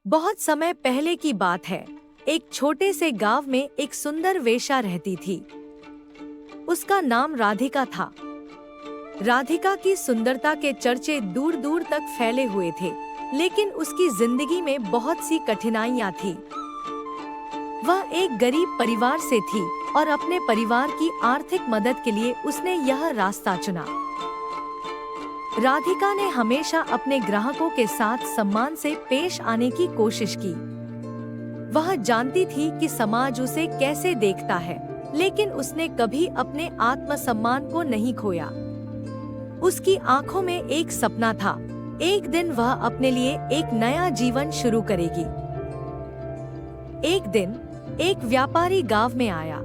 बहुत समय पहले की बात है। एक छोटे से गांव में एक सुंदर वेश्या रहती थी। उसका नाम राधिका था। राधिका की सुंदरता के चर्चे दूर दूर तक फैले हुए थे, लेकिन उसकी जिंदगी में बहुत सी कठिनाइयां थी। वह एक गरीब परिवार से थी और अपने परिवार की आर्थिक मदद के लिए उसने यह रास्ता चुना। राधिका ने हमेशा अपने ग्राहकों के साथ सम्मान से पेश आने की कोशिश की। वह जानती थी कि समाज उसे कैसे देखता है, लेकिन उसने कभी अपने आत्मसम्मान को नहीं खोया। उसकी आंखों में एक सपना था। एक दिन वह अपने लिए एक नया जीवन शुरू करेगी। एक दिन एक व्यापारी गांव में आया।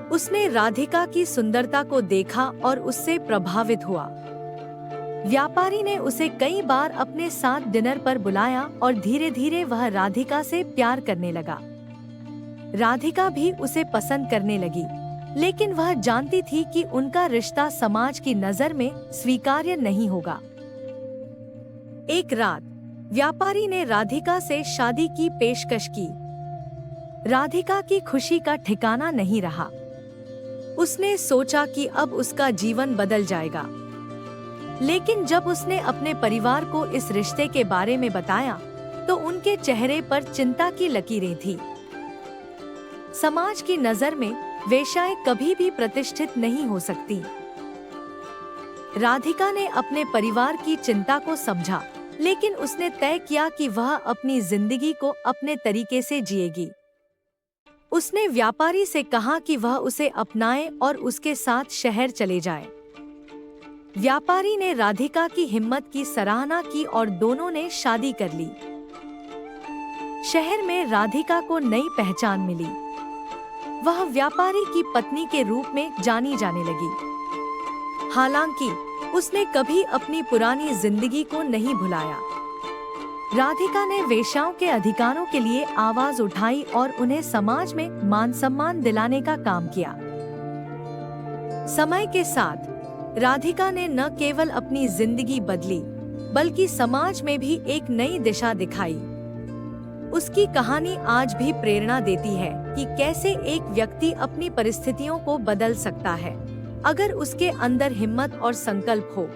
उसने राधिका की सुंदरता को देखा और उससे प्रभावित हुआ। व्यापारी ने उसे कई बार अपने साथ डिनर पर बुलाया और धीरे धीरे वह राधिका से प्यार करने लगा। राधिका भी उसे पसंद करने लगी, लेकिन वह जानती थी कि उनका रिश्ता समाज की नजर में स्वीकार्य नहीं होगा। एक रात व्यापारी ने राधिका से शादी की पेशकश की। राधिका की खुशी का ठिकाना नहीं रहा। उसने सोचा कि अब उसका जीवन बदल जाएगा, लेकिन जब उसने अपने परिवार को इस रिश्ते के बारे में बताया, तो उनके चेहरे पर चिंता की लकीरें थीं। समाज की नजर में वेश्याएं कभी भी प्रतिष्ठित नहीं हो सकती। राधिका ने अपने परिवार की चिंता को समझा, लेकिन उसने तय किया कि वह अपनी जिंदगी को अपने तरीके से जिएगी। उसने व्यापारी से कहा कि वह उसे अपनाए और उसके साथ शहर चले जाए। व्यापारी ने राधिका की हिम्मत की सराहना की और दोनों ने शादी कर ली। शहर में राधिका को नई पहचान मिली। वह व्यापारी की पत्नी के रूप में जानी जाने लगी। हालांकि उसने कभी अपनी पुरानी जिंदगी को नहीं भुलाया। राधिका ने वेश्याओं के अधिकारों के लिए आवाज उठाई और उन्हें समाज में मान सम्मान दिलाने का काम किया। समय के साथ राधिका ने न केवल अपनी जिंदगी बदली, बल्कि समाज में भी एक नई दिशा दिखाई। उसकी कहानी आज भी प्रेरणा देती है कि कैसे एक व्यक्ति अपनी परिस्थितियों को बदल सकता है, अगर उसके अंदर हिम्मत और संकल्प हो।